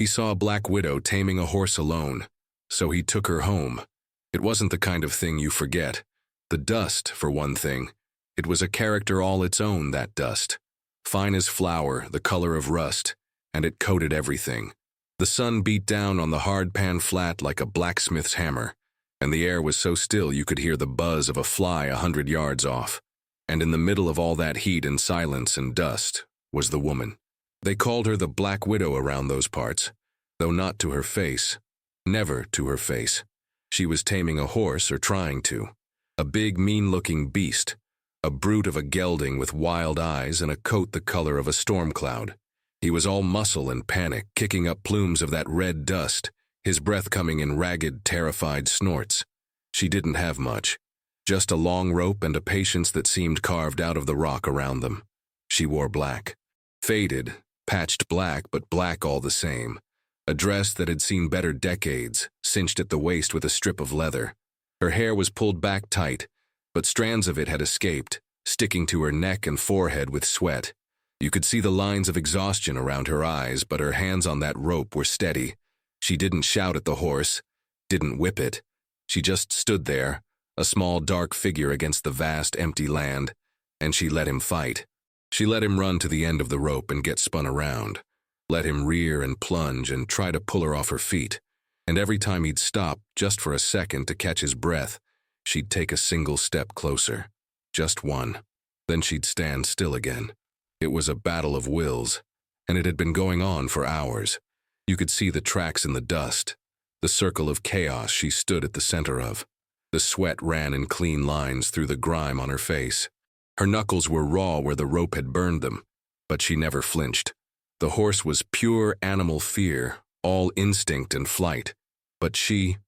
He saw a black widow taming a horse alone, so he took her home. It wasn't the kind of thing you forget. The dust, for one thing. It was a character all its own, that dust. Fine as flour, the color of rust, and it coated everything. The sun beat down on the hard pan flat like a blacksmith's hammer, and the air was so still you could hear the buzz of a fly 100 yards off. And in the middle of all that heat and silence and dust was the woman. They called her the Black Widow around those parts, though not to her face. Never to her face. She was taming a horse, or trying to. A big, mean-looking beast. A brute of a gelding with wild eyes and a coat the color of a storm cloud. He was all muscle and panic, kicking up plumes of that red dust, his breath coming in ragged, terrified snorts. She didn't have much. Just a long rope and a patience that seemed carved out of the rock around them. She wore black. Faded, patched black, but black all the same. A dress that had seen better decades, cinched at the waist with a strip of leather. Her hair was pulled back tight, but strands of it had escaped, sticking to her neck and forehead with sweat. You could see the lines of exhaustion around her eyes, but her hands on that rope were steady. She didn't shout at the horse, didn't whip it. She just stood there, a small dark figure against the vast empty land, and she let him fight. She let him run to the end of the rope and get spun around. Let him rear and plunge and try to pull her off her feet. And every time he'd stop, just for a second to catch his breath, she'd take a single step closer. Just one. Then she'd stand still again. It was a battle of wills, and it had been going on for hours. You could see the tracks in the dust, the circle of chaos she stood at the center of. The sweat ran in clean lines through the grime on her face. Her knuckles were raw where the rope had burned them, but she never flinched. The horse was pure animal fear, all instinct and flight. But she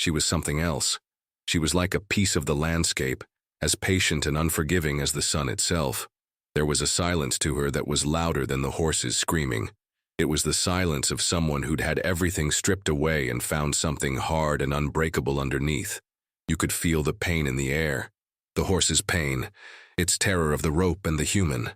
was something else. She was like a piece of the landscape, as patient and unforgiving as the sun itself. There was a silence to her that was louder than the horse's screaming. It was the silence of someone who'd had everything stripped away and found something hard and unbreakable underneath. You could feel the pain in the air. The horse's pain, its terror of the rope and the human.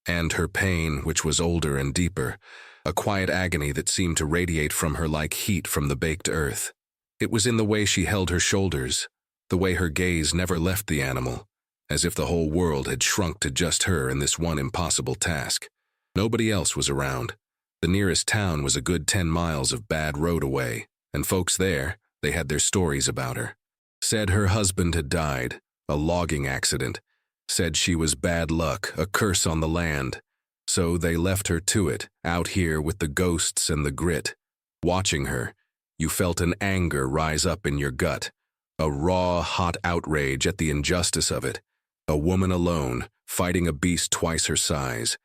And her pain, which was older and deeper, a quiet agony that seemed to radiate from her like heat from the baked earth. It was in the way she held her shoulders, the way her gaze never left the animal, as if the whole world had shrunk to just her in this one impossible task. Nobody else was around. The nearest town was a good 10 miles of bad road away, and folks there, they had their stories about her. Said her husband had died, a logging accident. Said she was bad luck, a curse on the land. So they left her to it, out here with the ghosts and the grit. Watching her, you felt an anger rise up in your gut, a raw, hot outrage at the injustice of it. A woman alone, fighting a beast twice her size,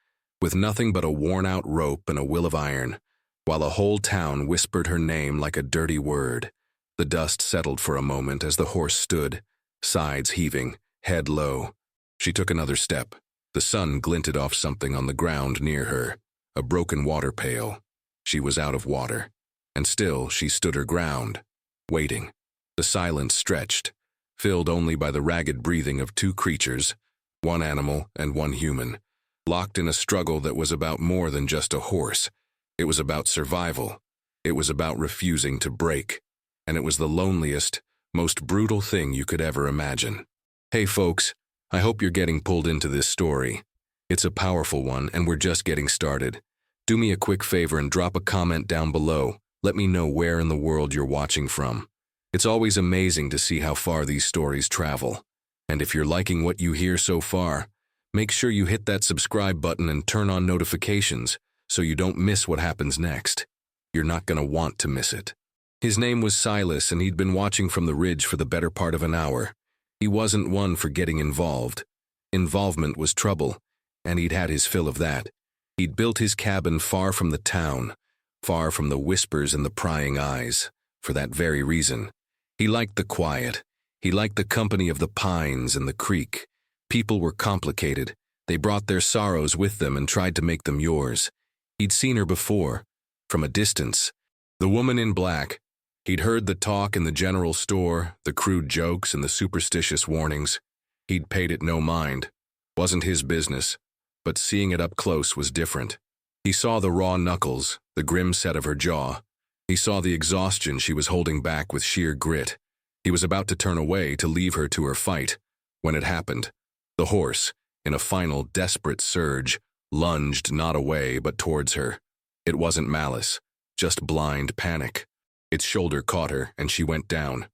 with nothing but a worn-out rope and a will of iron, while a whole town whispered her name like a dirty word. The dust settled for a moment as the horse stood, sides heaving, head low. She took another step. The sun glinted off something on the ground near her, a broken water pail. She was out of water, and still she stood her ground, waiting. The silence stretched, filled only by the ragged breathing of two creatures, one animal and one human, locked in a struggle that was about more than just a horse. It was about survival. It was about refusing to break. And it was the loneliest, most brutal thing you could ever imagine. Hey folks, I hope you're getting pulled into this story. It's a powerful one, and we're just getting started. Do me a quick favor and drop a comment down below. Let me know where in the world you're watching from. It's always amazing to see how far these stories travel. And if you're liking what you hear so far, make sure you hit that subscribe button and turn on notifications so you don't miss what happens next. You're not going to want to miss it. His name was Silas, and he'd been watching from the ridge for the better part of an hour. He wasn't one for getting involved. Involvement was trouble, and he'd had his fill of that. He'd built his cabin far from the town, far from the whispers and the prying eyes, for that very reason. He liked the quiet. He liked the company of the pines and the creek. People were complicated. They brought their sorrows with them and tried to make them yours. He'd seen her before, from a distance. The woman in black. He'd heard the talk in the general store, the crude jokes and the superstitious warnings. He'd paid it no mind. Wasn't his business. But seeing it up close was different. He saw the raw knuckles, the grim set of her jaw. He saw the exhaustion she was holding back with sheer grit. He was about to turn away to leave her to her fight. When it happened, the horse, in a final desperate surge, lunged not away but towards her. It wasn't malice, just blind panic. Its shoulder caught her, and she went down.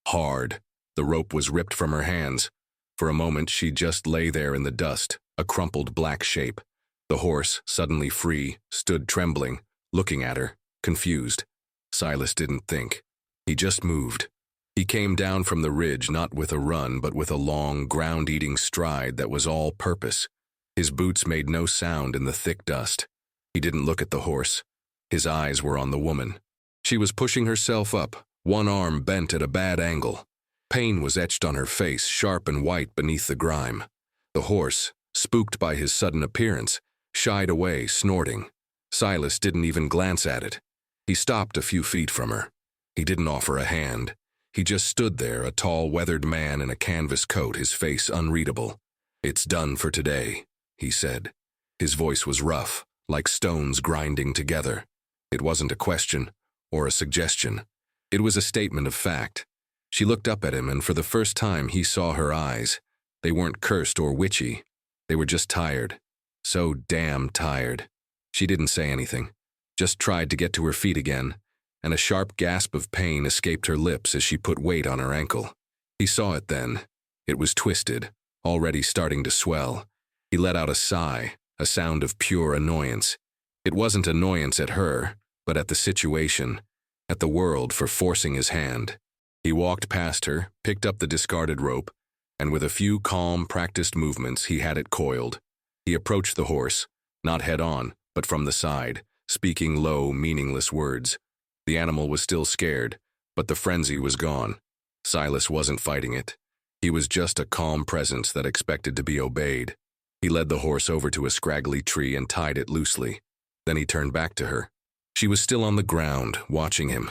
Hard. The rope was ripped from her hands. For a moment, she just lay there in the dust, a crumpled black shape. The horse, suddenly free, stood trembling, looking at her, confused. Silas didn't think. He just moved. He came down from the ridge not with a run, but with a long, ground-eating stride that was all purpose. His boots made no sound in the thick dust. He didn't look at the horse. His eyes were on the woman. She was pushing herself up, one arm bent at a bad angle. Pain was etched on her face, sharp and white beneath the grime. The horse, spooked by his sudden appearance, shied away, snorting. Silas didn't even glance at it. He stopped a few feet from her. He didn't offer a hand. He just stood there, a tall, weathered man in a canvas coat, his face unreadable. "It's done for today," he said. His voice was rough, like stones grinding together. It wasn't a question or a suggestion. It was a statement of fact. She looked up at him, and for the first time he saw her eyes. They weren't cursed or witchy. They were just tired. So damn tired. She didn't say anything, just tried to get to her feet again, and a sharp gasp of pain escaped her lips as she put weight on her ankle. He saw it then. It was twisted, already starting to swell. He let out a sigh, a sound of pure annoyance. It wasn't annoyance at her, but at the situation, at the world for forcing his hand. He walked past her, picked up the discarded rope, and with a few calm, practiced movements, he had it coiled. He approached the horse, not head-on, but from the side, speaking low, meaningless words. The animal was still scared, but the frenzy was gone. Silas wasn't fighting it. He was just a calm presence that expected to be obeyed. He led the horse over to a scraggly tree and tied it loosely. Then he turned back to her. She was still on the ground, watching him,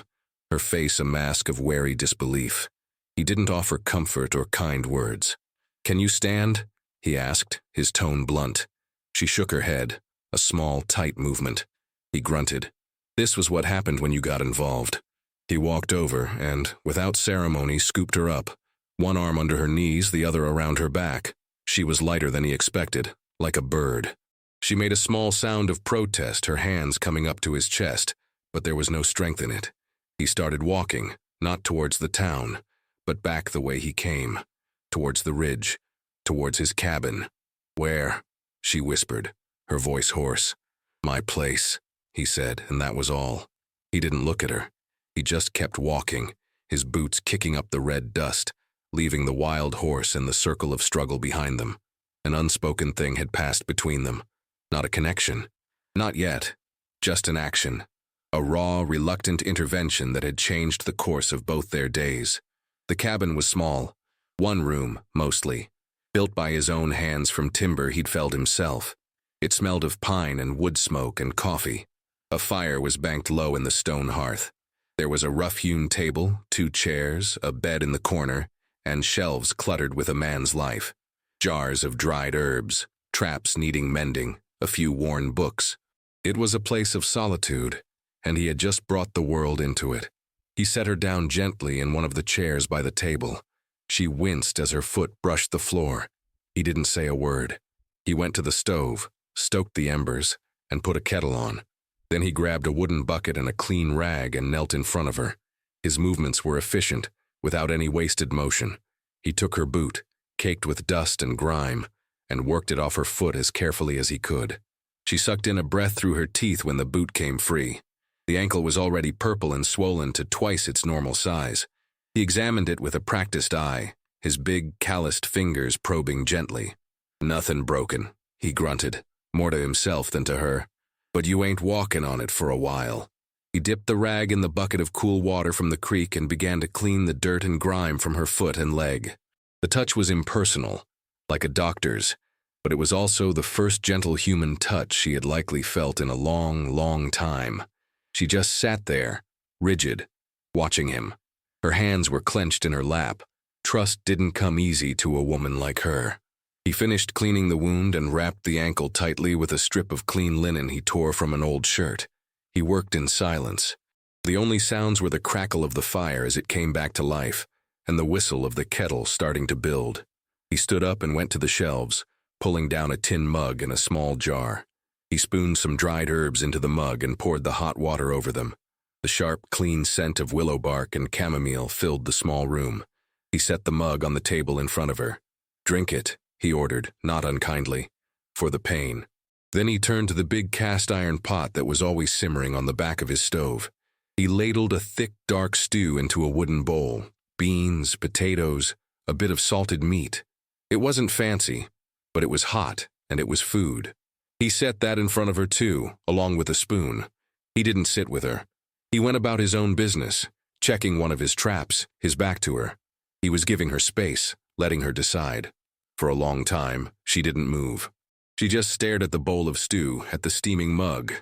her face a mask of wary disbelief. He didn't offer comfort or kind words. "Can you stand?" he asked, his tone blunt. She shook her head, a small, tight movement. He grunted. This was what happened when you got involved. He walked over and, without ceremony, scooped her up, one arm under her knees, the other around her back. She was lighter than he expected, like a bird. She made a small sound of protest, her hands coming up to his chest, but there was no strength in it. He started walking, not towards the town, but back the way he came, towards the ridge, towards his cabin. "Where?" she whispered, her voice hoarse. "My place," he said, and that was all. He didn't look at her. He just kept walking, his boots kicking up the red dust, leaving the wild horse in the circle of struggle behind them. An unspoken thing had passed between them. Not a connection. Not yet. Just an action. A raw, reluctant intervention that had changed the course of both their days. The cabin was small. One room, mostly. Built by his own hands from timber he'd felled himself. It smelled of pine and wood smoke and coffee. A fire was banked low in the stone hearth. There was a rough-hewn table, 2 chairs, a bed in the corner, and shelves cluttered with a man's life. Jars of dried herbs, traps needing mending, a few worn books. It was a place of solitude, and he had just brought the world into it. He set her down gently in one of the chairs by the table. She winced as her foot brushed the floor. He didn't say a word. He went to the stove, stoked the embers, and put a kettle on. Then he grabbed a wooden bucket and a clean rag and knelt in front of her. His movements were efficient, without any wasted motion. He took her boot, caked with dust and grime, and worked it off her foot as carefully as he could. She sucked in a breath through her teeth when the boot came free. The ankle was already purple and swollen to twice its normal size. He examined it with a practiced eye, his big, calloused fingers probing gently. "Nothing broken," he grunted, more to himself than to her. "But you ain't walking on it for a while." He dipped the rag in the bucket of cool water from the creek and began to clean the dirt and grime from her foot and leg. The touch was impersonal, like a doctor's, but it was also the first gentle human touch she had likely felt in a long, long time. She just sat there, rigid, watching him. Her hands were clenched in her lap. Trust didn't come easy to a woman like her. He finished cleaning the wound and wrapped the ankle tightly with a strip of clean linen he tore from an old shirt. He worked in silence. The only sounds were the crackle of the fire as it came back to life, and the whistle of the kettle starting to build. He stood up and went to the shelves, pulling down a tin mug and a small jar. He spooned some dried herbs into the mug and poured the hot water over them. The sharp, clean scent of willow bark and chamomile filled the small room. He set the mug on the table in front of her. "Drink it," he ordered, not unkindly, "for the pain." Then he turned to the big cast-iron pot that was always simmering on the back of his stove. He ladled a thick, dark stew into a wooden bowl. Beans, potatoes, a bit of salted meat. It wasn't fancy, but it was hot, and it was food. He set that in front of her too, along with a spoon. He didn't sit with her. He went about his own business, checking one of his traps, his back to her. He was giving her space, letting her decide. For a long time, she didn't move. She just stared at the bowl of stew, at the steaming mug.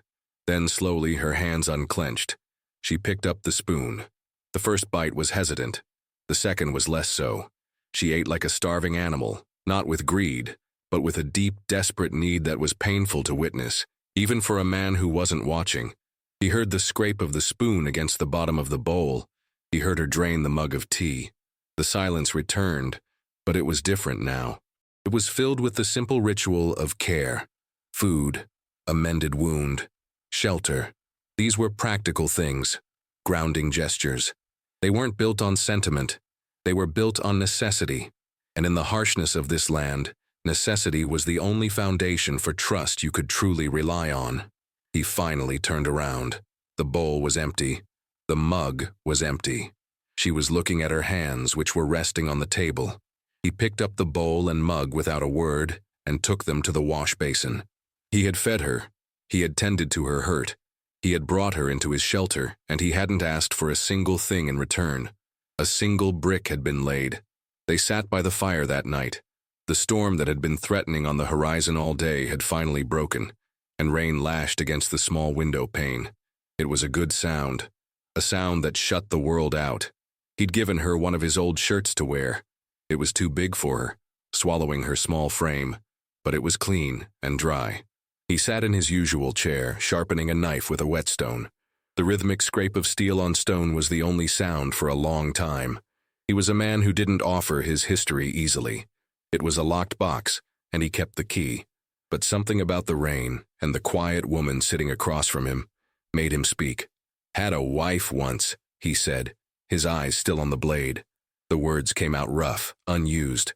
Then slowly her hands unclenched. She picked up the spoon. The first bite was hesitant. The second was less so. She ate like a starving animal, not with greed, but with a deep, desperate need that was painful to witness, even for a man who wasn't watching. He heard the scrape of the spoon against the bottom of the bowl. He heard her drain the mug of tea. The silence returned, but it was different now. It was filled with the simple ritual of care. Food, a mended wound, shelter. These were practical things, grounding gestures. They weren't built on sentiment. They were built on necessity. And in the harshness of this land, necessity was the only foundation for trust you could truly rely on. He finally turned around. The bowl was empty. The mug was empty. She was looking at her hands, which were resting on the table. He picked up the bowl and mug without a word and took them to the wash basin. He had fed her. He had tended to her hurt. He had brought her into his shelter, and he hadn't asked for a single thing in return. A single brick had been laid. They sat by the fire that night. The storm that had been threatening on the horizon all day had finally broken, and rain lashed against the small window pane. It was a good sound, a sound that shut the world out. He'd given her one of his old shirts to wear. It was too big for her, swallowing her small frame, but it was clean and dry. He sat in his usual chair, sharpening a knife with a whetstone. The rhythmic scrape of steel on stone was the only sound for a long time. He was a man who didn't offer his history easily. It was a locked box, and he kept the key. But something about the rain and the quiet woman sitting across from him made him speak. "Had a wife once," he said, his eyes still on the blade. The words came out rough, unused.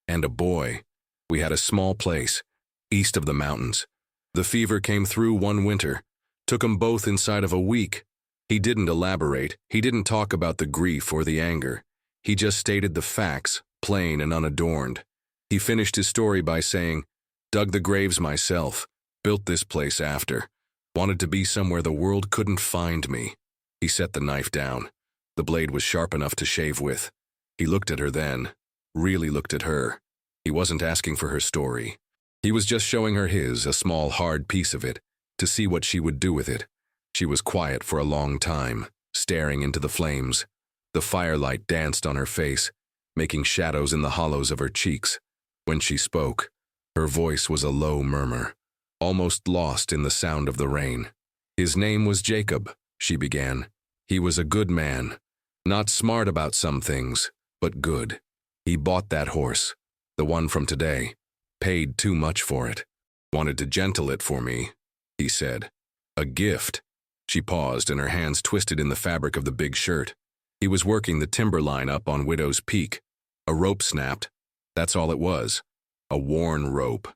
"And a boy. We had a small place, east of the mountains. The fever came through one winter. Took 'em both inside of a week." He didn't elaborate. He didn't talk about the grief or the anger. He just stated the facts, plain and unadorned. He finished his story by saying, "Dug the graves myself, built this place after. Wanted to be somewhere the world couldn't find me." He set the knife down. The blade was sharp enough to shave with. He looked at her then, really looked at her. He wasn't asking for her story. He was just showing her his, a small, hard piece of it, to see what she would do with it. She was quiet for a long time, staring into the flames. The firelight danced on her face, making shadows in the hollows of her cheeks. When she spoke, her voice was a low murmur, almost lost in the sound of the rain. "His name was Jacob," she began. "He was a good man. Not smart about some things, but good. He bought that horse, the one from today. Paid too much for it. Wanted to gentle it for me," he said. "A gift." She paused, and her hands twisted in the fabric of the big shirt. He was working the timber line up on Widow's Peak. A rope snapped. That's all it was. A worn rope.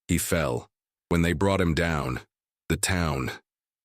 He fell. When they brought him down, the town,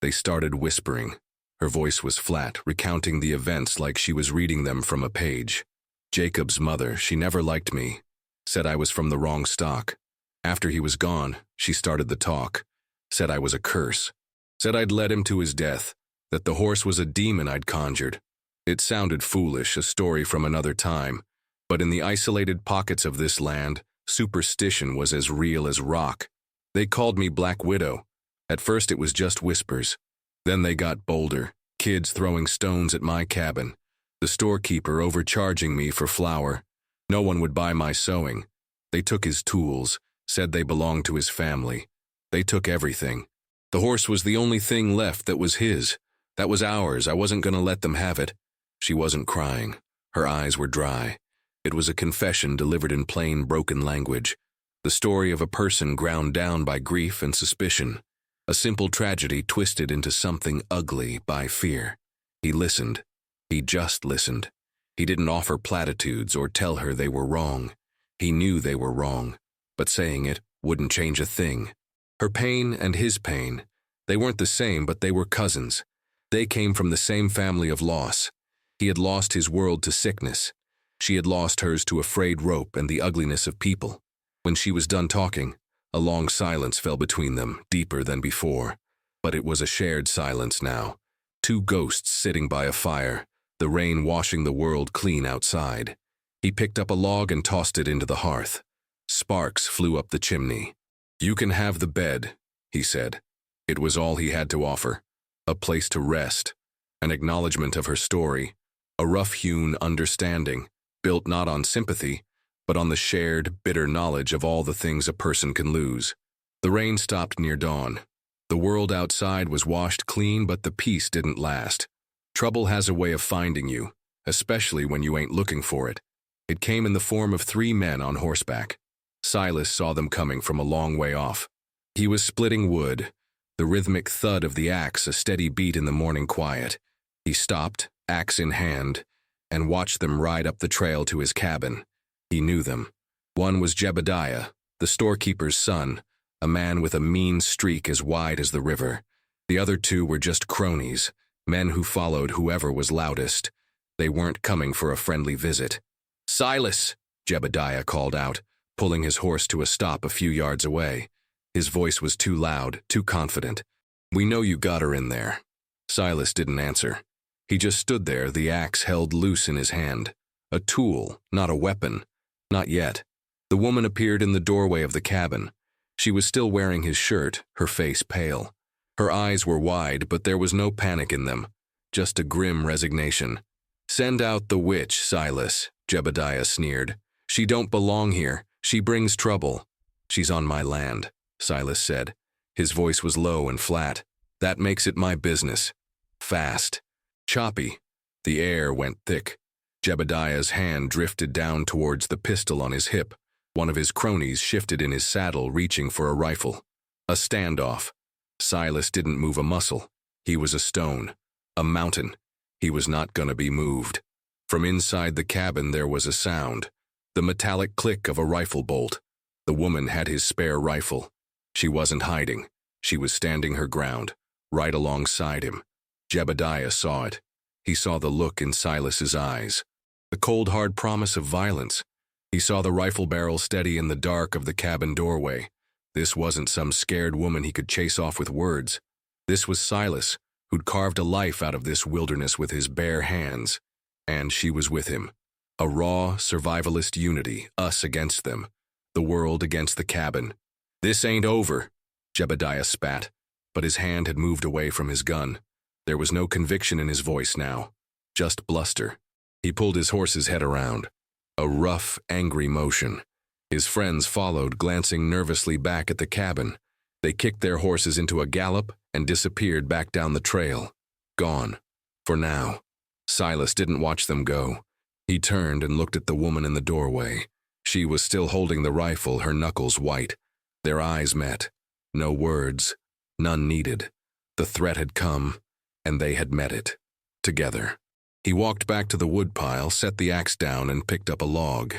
they started whispering. Her voice was flat, recounting the events like she was reading them from a page. "Jacob's mother, she never liked me. Said I was from the wrong stock. After he was gone, she started the talk. Said I was a curse. Said I'd led him to his death, that the horse was a demon I'd conjured. It sounded foolish, a story from another time, but in the isolated pockets of this land, superstition was as real as rock. They called me Black Widow. At first it was just whispers. Then they got bolder, kids throwing stones at my cabin, the storekeeper overcharging me for flour. No one would buy my sewing. They took his tools, said they belonged to his family. They took everything. The horse was the only thing left that was his. That was ours. I wasn't going to let them have it. She wasn't crying. Her eyes were dry. It was a confession delivered in plain, broken language. The story of a person ground down by grief and suspicion. A simple tragedy twisted into something ugly by fear. He listened. He just listened. He didn't offer platitudes or tell her they were wrong. He knew they were wrong, but saying it wouldn't change a thing. Her pain and his pain, they weren't the same, but they were cousins. They came from the same family of loss. He had lost his world to sickness. She had lost hers to a frayed rope and the ugliness of people. When she was done talking, a long silence fell between them, deeper than before. But it was a shared silence now. Two ghosts sitting by a fire, the rain washing the world clean outside. He picked up a log and tossed it into the hearth. Sparks flew up the chimney. "You can have the bed," he said. It was all he had to offer. A place to rest. An acknowledgement of her story. A rough-hewn understanding, built not on sympathy, but on the shared, bitter knowledge of all the things a person can lose. The rain stopped near dawn. The world outside was washed clean, but the peace didn't last. Trouble has a way of finding you, especially when you ain't looking for it. It came in the form of 3 men on horseback. Silas saw them coming from a long way off. He was splitting wood, the rhythmic thud of the axe a steady beat in the morning quiet. He stopped, axe in hand, and watched them ride up the trail to his cabin. He knew them. One was Jebediah, the storekeeper's son, a man with a mean streak as wide as the river. The other 2 were just cronies, men who followed whoever was loudest. They weren't coming for a friendly visit. "Silas!" Jebediah called out, pulling his horse to a stop a few yards away. His voice was too loud, too confident. "We know you got her in there." Silas didn't answer. He just stood there, the axe held loose in his hand. A tool, not a weapon. Not yet. The woman appeared in the doorway of the cabin. She was still wearing his shirt, her face pale. Her eyes were wide, but there was no panic in them, just a grim resignation. "Send out the witch, Silas," Jebediah sneered. "She don't belong here. She brings trouble." "She's on my land," Silas said. His voice was low and flat. "That makes it my business." Fast. Choppy. The air went thick. Jebediah's hand drifted down towards the pistol on his hip. One of his cronies shifted in his saddle, reaching for a rifle. A standoff. Silas didn't move a muscle. He was a stone. A mountain. He was not gonna be moved. From inside the cabin there was a sound. The metallic click of a rifle bolt. The woman had his spare rifle. She wasn't hiding. She was standing her ground, right alongside him. Jebediah saw it. He saw the look in Silas's eyes. The cold, hard promise of violence. He saw the rifle barrel steady in the dark of the cabin doorway. This wasn't some scared woman he could chase off with words. This was Silas, who'd carved a life out of this wilderness with his bare hands. And she was with him. A raw, survivalist unity, us against them. The world against the cabin. "This ain't over," Jebediah spat, but his hand had moved away from his gun. There was no conviction in his voice now, just bluster. He pulled his horse's head around. A rough, angry motion. His friends followed, glancing nervously back at the cabin. They kicked their horses into a gallop and disappeared back down the trail. Gone. For now. Silas didn't watch them go. He turned and looked at the woman in the doorway. She was still holding the rifle, her knuckles white. Their eyes met. No words. None needed. The threat had come, and they had met it. Together. He walked back to the woodpile, set the axe down, and picked up a log.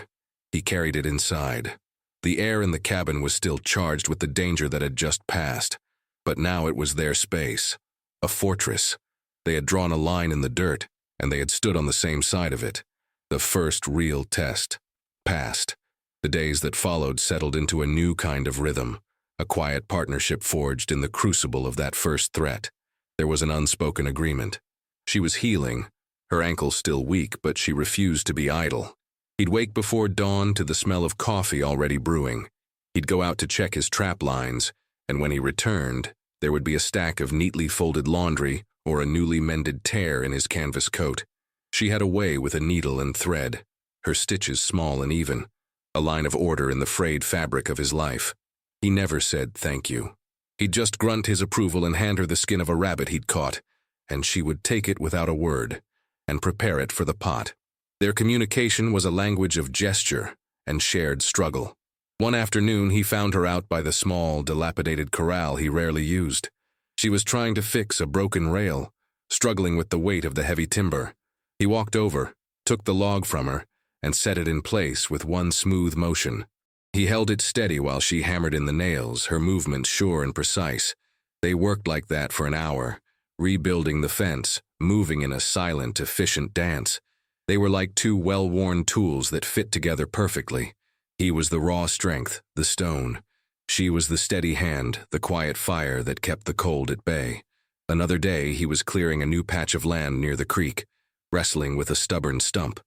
He carried it inside. The air in the cabin was still charged with the danger that had just passed, but now it was their space. A fortress. They had drawn a line in the dirt, and they had stood on the same side of it. The first real test. Passed. The days that followed settled into a new kind of rhythm, a quiet partnership forged in the crucible of that first threat. There was an unspoken agreement. She was healing, her ankles still weak, but she refused to be idle. He'd wake before dawn to the smell of coffee already brewing. He'd go out to check his trap lines, and when he returned, there would be a stack of neatly folded laundry or a newly mended tear in his canvas coat. She had a way with a needle and thread, her stitches small and even. a line of order in the frayed fabric of his life. He never said thank you. He'd just grunt his approval and hand her the skin of a rabbit he'd caught, and she would take it without a word and prepare it for the pot. Their communication was a language of gesture and shared struggle. One afternoon, he found her out by the small, dilapidated corral he rarely used. She was trying to fix a broken rail, struggling with the weight of the heavy timber. He walked over, took the log from her, and set it in place with one smooth motion. He held it steady while she hammered in the nails, her movements sure and precise. They worked like that for an hour, rebuilding the fence, moving in a silent, efficient dance. They were like two well-worn tools that fit together perfectly. He was the raw strength, the stone. She was the steady hand, the quiet fire that kept the cold at bay. Another day, he was clearing a new patch of land near the creek, wrestling with a stubborn stump.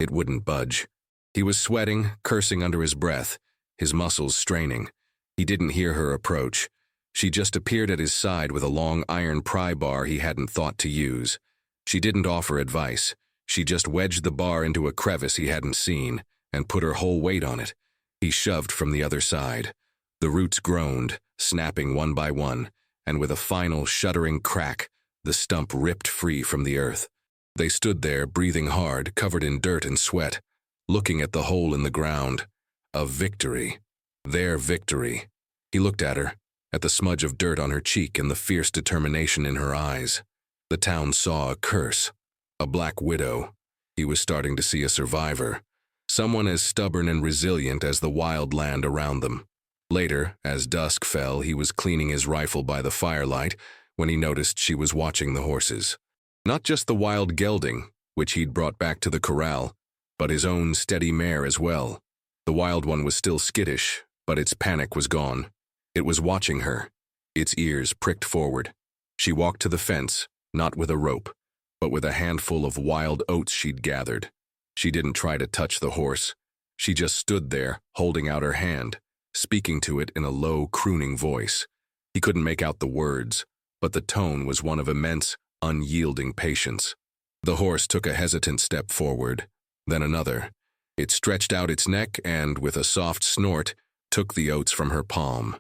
It wouldn't budge. He was sweating, cursing under his breath, his muscles straining. He didn't hear her approach. She just appeared at his side with a long iron pry bar he hadn't thought to use. She didn't offer advice. She just wedged the bar into a crevice he hadn't seen and put her whole weight on it. He shoved from the other side. The roots groaned, snapping one by one, and with a final shuddering crack, the stump ripped free from the earth. They stood there, breathing hard, covered in dirt and sweat, looking at the hole in the ground. A victory. Their victory. He looked at her, at the smudge of dirt on her cheek and the fierce determination in her eyes. The town saw a curse. A black widow. He was starting to see a survivor. Someone as stubborn and resilient as the wild land around them. Later, as dusk fell, he was cleaning his rifle by the firelight when he noticed she was watching the horses. Not just the wild gelding, which he'd brought back to the corral, but his own steady mare as well. The wild one was still skittish, but its panic was gone. It was watching her, its ears pricked forward. She walked to the fence, not with a rope, but with a handful of wild oats she'd gathered. She didn't try to touch the horse. She just stood there, holding out her hand, speaking to it in a low, crooning voice. He couldn't make out the words, but the tone was one of immense, unyielding patience. The horse took a hesitant step forward, then another. It stretched out its neck and, with a soft snort, took the oats from her palm.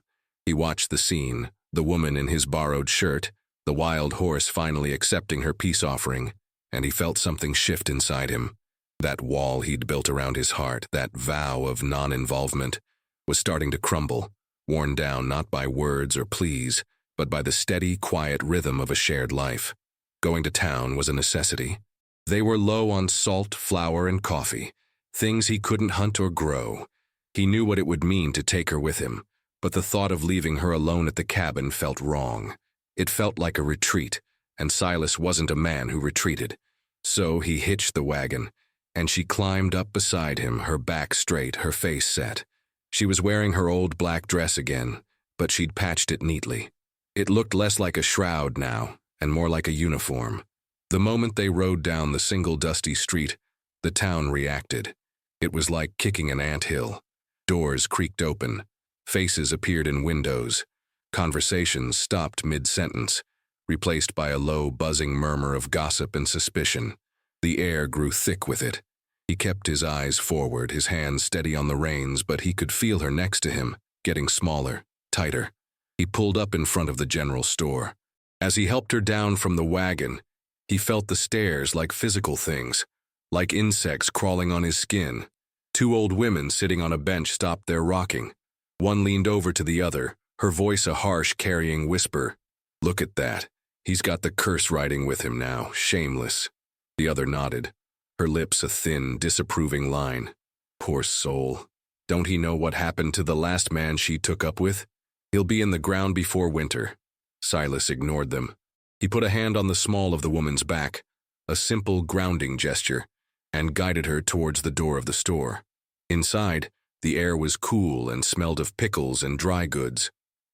He watched the scene, the woman in his borrowed shirt, the wild horse finally accepting her peace offering, and he felt something shift inside him. That wall he'd built around his heart, that vow of non-involvement, was starting to crumble, worn down not by words or pleas, but by the steady, quiet rhythm of a shared life. Going to town was a necessity. They were low on salt, flour, and coffee, things he couldn't hunt or grow. He knew what it would mean to take her with him, but the thought of leaving her alone at the cabin felt wrong. It felt like a retreat, and Silas wasn't a man who retreated. So he hitched the wagon, and she climbed up beside him, her back straight, her face set. She was wearing her old black dress again, but she'd patched it neatly. It looked less like a shroud now, and more like a uniform. The moment they rode down the single dusty street, the town reacted. It was like kicking an anthill. Doors creaked open. Faces appeared in windows. Conversations stopped mid-sentence, replaced by a low, buzzing murmur of gossip and suspicion. The air grew thick with it. He kept his eyes forward, his hands steady on the reins, but he could feel her next to him, getting smaller, tighter. He pulled up in front of the general store. As he helped her down from the wagon, he felt the stairs like physical things, like insects crawling on his skin. Two old women sitting on a bench stopped their rocking. One leaned over to the other, her voice a harsh, carrying whisper. "Look at that. He's got the curse riding with him now, shameless." The other nodded, her lips a thin, disapproving line. Poor soul. Don't he know what happened to the last man she took up with? He'll be in the ground before winter. Silas ignored them. He put a hand on the small of the woman's back, a simple grounding gesture, and guided her towards the door of the store. Inside, the air was cool and smelled of pickles and dry goods.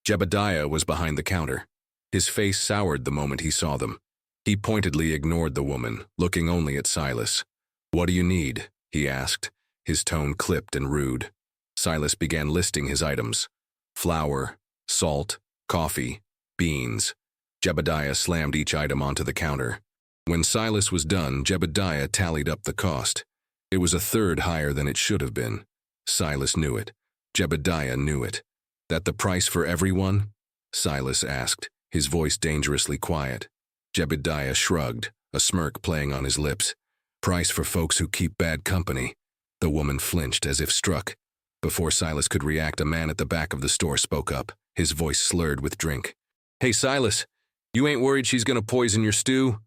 Jebediah was behind the counter. His face soured the moment he saw them. He pointedly ignored the woman, looking only at Silas. "What do you need?" he asked, his tone clipped and rude. Silas began listing his items. Flour, salt, coffee, beans. Jebediah slammed each item onto the counter. When Silas was done, Jebediah tallied up the cost. It was a third higher than it should have been. Silas knew it. Jebediah knew it. That the price for everyone? Silas asked, his voice dangerously quiet. Jebediah shrugged, a smirk playing on his lips. Price for folks who keep bad company. The woman flinched as if struck. Before Silas could react, a man at the back of the store spoke up, his voice slurred with drink. Hey, Silas, you ain't worried she's gonna poison your stew?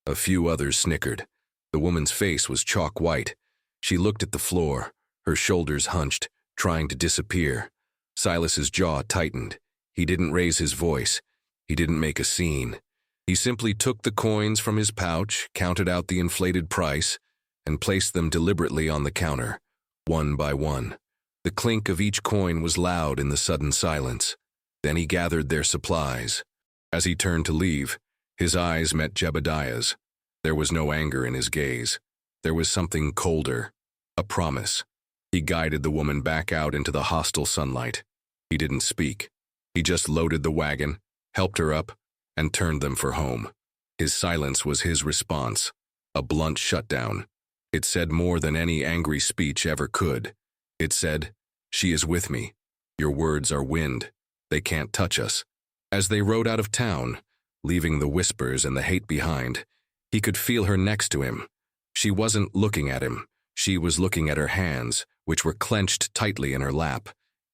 A few others snickered. The woman's face was chalk white. She looked at the floor, her shoulders hunched, trying to disappear. Silas's jaw tightened. He didn't raise his voice. He didn't make a scene. He simply took the coins from his pouch, counted out the inflated price, and placed them deliberately on the counter, one by one. The clink of each coin was loud in the sudden silence. Then he gathered their supplies. As he turned to leave, his eyes met Jebediah's. There was no anger in his gaze. There was something colder, a promise. He guided the woman back out into the hostile sunlight. He didn't speak. He just loaded the wagon, helped her up, and turned them for home. His silence was his response, a blunt shutdown. It said more than any angry speech ever could. It said, "She is with me. Your words are wind. They can't touch us." As they rode out of town, leaving the whispers and the hate behind, he could feel her next to him. She wasn't looking at him. She was looking at her hands, which were clenched tightly in her lap.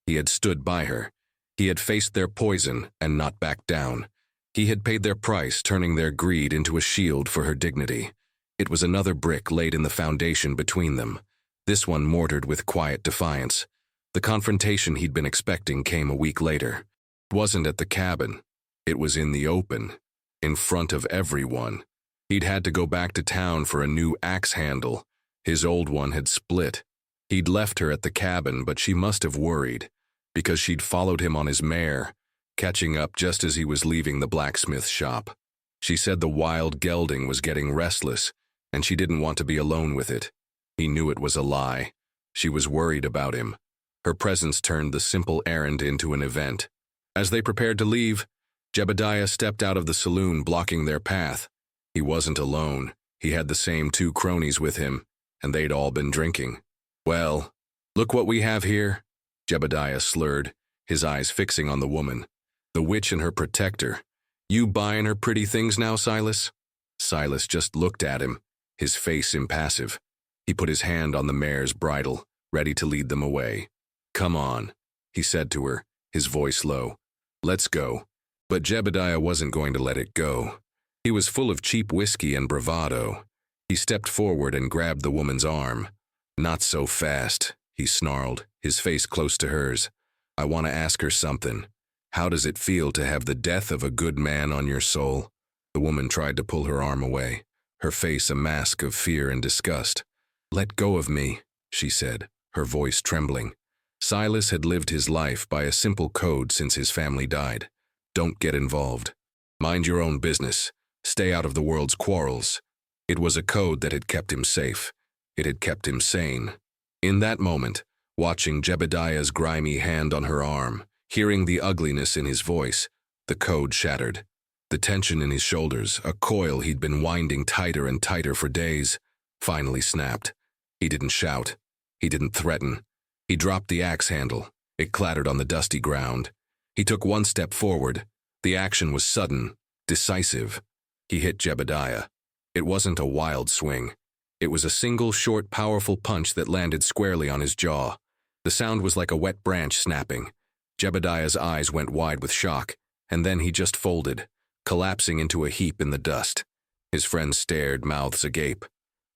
He had stood by her. He had faced their poison and not backed down. He had paid their price, turning their greed into a shield for her dignity. It was another brick laid in the foundation between them, this one mortared with quiet defiance. The confrontation he'd been expecting came a week later. It wasn't at the cabin. It was in the open, in front of everyone. He'd had to go back to town for a new axe handle. His old one had split. He'd left her at the cabin, but she must have worried, because she'd followed him on his mare, catching up just as he was leaving the blacksmith shop. She said the wild gelding was getting restless, and she didn't want to be alone with it. He knew it was a lie. She was worried about him. Her presence turned the simple errand into an event. As they prepared to leave, Jebediah stepped out of the saloon, blocking their path. He wasn't alone. He had the same two cronies with him, and they'd all been drinking. "Well, look what we have here," Jebediah slurred, his eyes fixing on the woman. "The witch and her protector. You buying her pretty things now, Silas?" Silas just looked at him, his face impassive. He put his hand on the mare's bridle, ready to lead them away. "Come on," he said to her, his voice low. "Let's go." But Jebediah wasn't going to let it go. He was full of cheap whiskey and bravado. He stepped forward and grabbed the woman's arm. "Not so fast," he snarled, his face close to hers. "I want to ask her something. How does it feel to have the death of a good man on your soul?" The woman tried to pull her arm away, her face a mask of fear and disgust. "Let go of me," she said, her voice trembling. Silas had lived his life by a simple code since his family died. Don't get involved. Mind your own business. Stay out of the world's quarrels. It was a code that had kept him safe. It had kept him sane. In that moment, watching Jebediah's grimy hand on her arm, hearing the ugliness in his voice, the code shattered. The tension in his shoulders, a coil he'd been winding tighter and tighter for days, finally snapped. He didn't shout. He didn't threaten. He dropped the axe handle. It clattered on the dusty ground. He took one step forward. The action was sudden, decisive. He hit Jebediah. It wasn't a wild swing. It was a single, short, powerful punch that landed squarely on his jaw. The sound was like a wet branch snapping. Jebediah's eyes went wide with shock, and then he just folded, collapsing into a heap in the dust. His friends stared, mouths agape.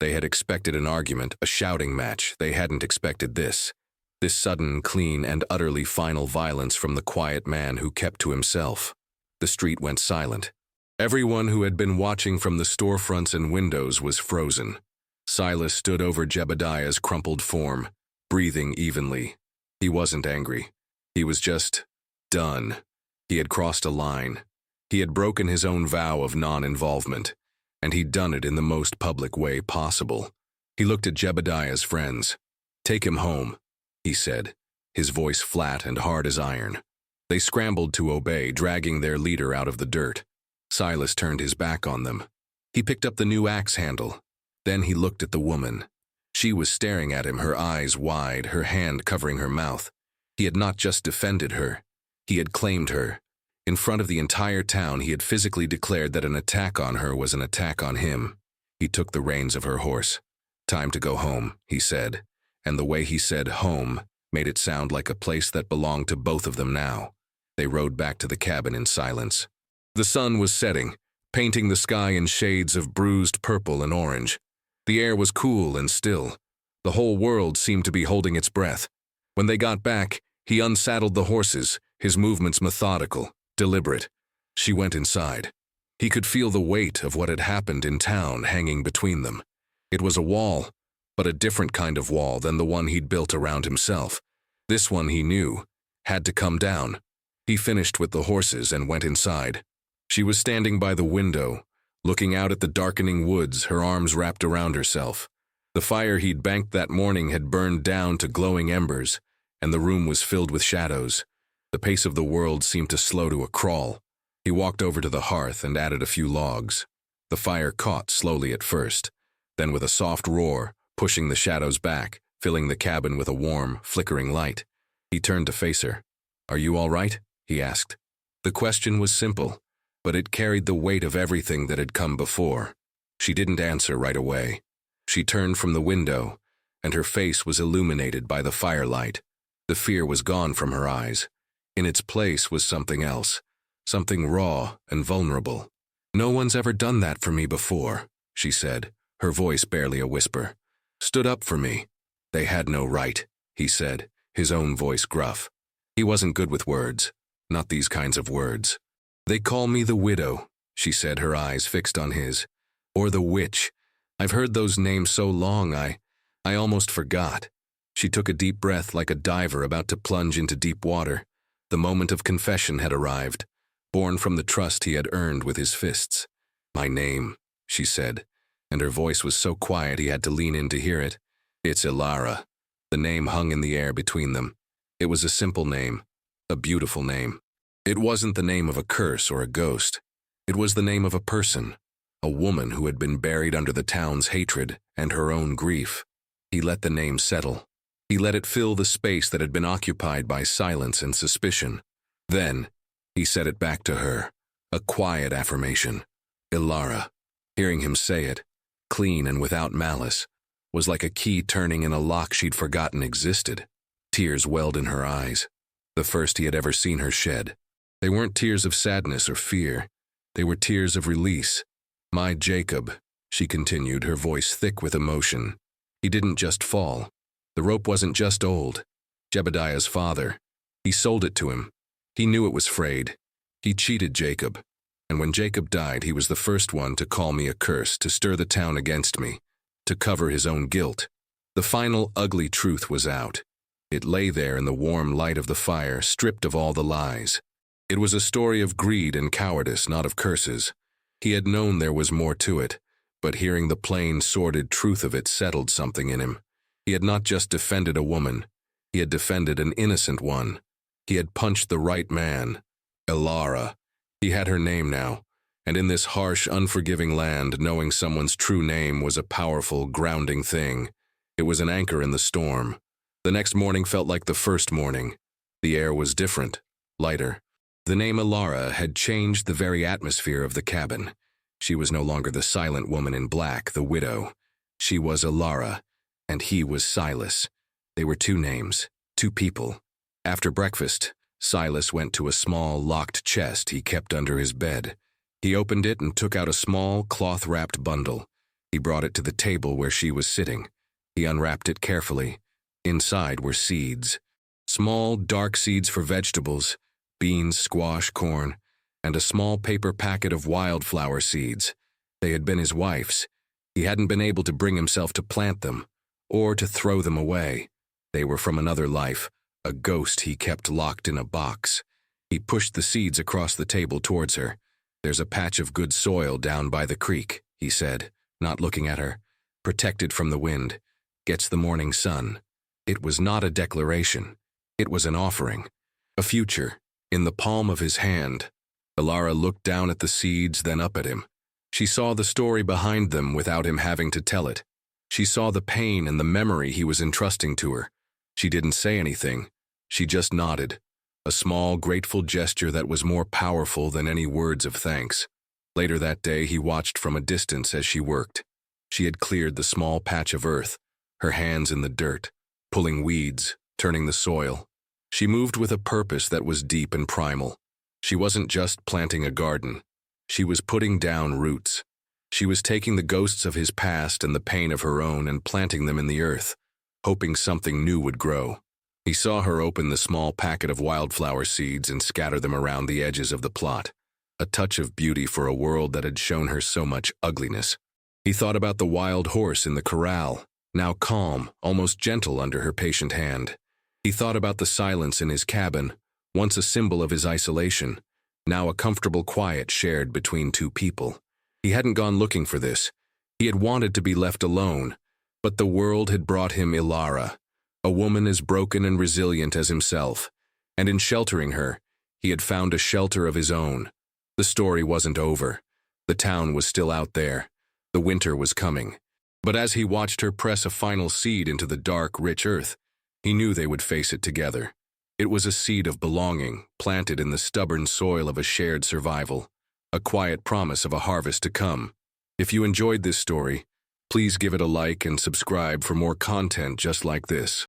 They had expected an argument, a shouting match. They hadn't expected this. This sudden, clean, and utterly final violence from the quiet man who kept to himself. The street went silent. Everyone who had been watching from the storefronts and windows was frozen. Silas stood over Jebediah's crumpled form, breathing evenly. He wasn't angry. He was just done. He had crossed a line. He had broken his own vow of non-involvement, and he'd done it in the most public way possible. He looked at Jebediah's friends. "Take him home," he said, his voice flat and hard as iron. They scrambled to obey, dragging their leader out of the dirt. Silas turned his back on them. He picked up the new axe handle. Then he looked at the woman. She was staring at him, her eyes wide, her hand covering her mouth. He had not just defended her. He had claimed her. In front of the entire town, he had physically declared that an attack on her was an attack on him. He took the reins of her horse. "Time to go home," he said, and the way he said home made it sound like a place that belonged to both of them now. They rode back to the cabin in silence. The sun was setting, painting the sky in shades of bruised purple and orange. The air was cool and still. The whole world seemed to be holding its breath. When they got back, he unsaddled the horses, his movements methodical, deliberate. She went inside. He could feel the weight of what had happened in town hanging between them. It was a wall, but a different kind of wall than the one he'd built around himself. This one, he knew, had to come down. He finished with the horses and went inside. She was standing by the window, looking out at the darkening woods, her arms wrapped around herself. The fire he'd banked that morning had burned down to glowing embers, and the room was filled with shadows. The pace of the world seemed to slow to a crawl. He walked over to the hearth and added a few logs. The fire caught slowly at first, then with a soft roar, pushing the shadows back, filling the cabin with a warm, flickering light. He turned to face her. "Are you all right?" he asked. The question was simple, but it carried the weight of everything that had come before. She didn't answer right away. She turned from the window, and her face was illuminated by the firelight. The fear was gone from her eyes. In its place was something else, something raw and vulnerable. "No one's ever done that for me before," she said, her voice barely a whisper. "Stood up for me." "They had no right," he said, his own voice gruff. He wasn't good with words, not these kinds of words. "They call me the widow," she said, her eyes fixed on his. "Or the witch. I've heard those names so long I almost forgot." She took a deep breath like a diver about to plunge into deep water. The moment of confession had arrived, born from the trust he had earned with his fists. "My name," she said, and her voice was so quiet he had to lean in to hear it. "It's Ilara." The name hung in the air between them. It was a simple name, a beautiful name. It wasn't the name of a curse or a ghost. It was the name of a person, a woman who had been buried under the town's hatred and her own grief. He let the name settle. He let it fill the space that had been occupied by silence and suspicion. Then, he said it back to her, a quiet affirmation. Ilara. Hearing him say it, clean and without malice, was like a key turning in a lock she'd forgotten existed. Tears welled in her eyes, the first he had ever seen her shed. They weren't tears of sadness or fear. They were tears of release. "My Jacob," she continued, her voice thick with emotion. "He didn't just fall. The rope wasn't just old. Jebediah's father. He sold it to him. He knew it was frayed. He cheated Jacob. And when Jacob died, he was the first one to call me a curse, to stir the town against me, to cover his own guilt. The final ugly truth was out. It lay there in the warm light of the fire, stripped of all the lies. It was a story of greed and cowardice, not of curses. He had known there was more to it, but hearing the plain, sordid truth of it settled something in him. He had not just defended a woman. He had defended an innocent one. He had punched the right man. Ilara. He had her name now, and in this harsh, unforgiving land, knowing someone's true name was a powerful, grounding thing. It was an anchor in the storm. The next morning felt like the first morning. The air was different, lighter. The name Ilara had changed the very atmosphere of the cabin. She was no longer the silent woman in black, the widow. She was Ilara, and he was Silas. They were two names, two people. After breakfast, Silas went to a small, locked chest he kept under his bed. He opened it and took out a small, cloth-wrapped bundle. He brought it to the table where she was sitting. He unwrapped it carefully. Inside were seeds. Small, dark seeds for vegetables, beans, squash, corn, and a small paper packet of wildflower seeds. They had been his wife's. He hadn't been able to bring himself to plant them, or to throw them away. They were from another life, a ghost he kept locked in a box. He pushed the seeds across the table towards her. "There's a patch of good soil down by the creek," he said, not looking at her. "Protected from the wind. Gets the morning sun." It was not a declaration. It was an offering. A future, in the palm of his hand. Ilara looked down at the seeds, then up at him. She saw the story behind them without him having to tell it. She saw the pain and the memory he was entrusting to her. She didn't say anything. She just nodded, a small, grateful gesture that was more powerful than any words of thanks. Later that day, he watched from a distance as she worked. She had cleared the small patch of earth, her hands in the dirt, pulling weeds, turning the soil. She moved with a purpose that was deep and primal. She wasn't just planting a garden. She was putting down roots. She was taking the ghosts of his past and the pain of her own and planting them in the earth, hoping something new would grow. He saw her open the small packet of wildflower seeds and scatter them around the edges of the plot, a touch of beauty for a world that had shown her so much ugliness. He thought about the wild horse in the corral, now calm, almost gentle under her patient hand. He thought about the silence in his cabin, once a symbol of his isolation, now a comfortable quiet shared between two people. He hadn't gone looking for this. He had wanted to be left alone, but the world had brought him Ilara, a woman as broken and resilient as himself, and in sheltering her, he had found a shelter of his own. The story wasn't over. The town was still out there. The winter was coming. But as he watched her press a final seed into the dark, rich earth, he knew they would face it together. It was a seed of belonging, planted in the stubborn soil of a shared survival, a quiet promise of a harvest to come. If you enjoyed this story, please give it a like and subscribe for more content just like this.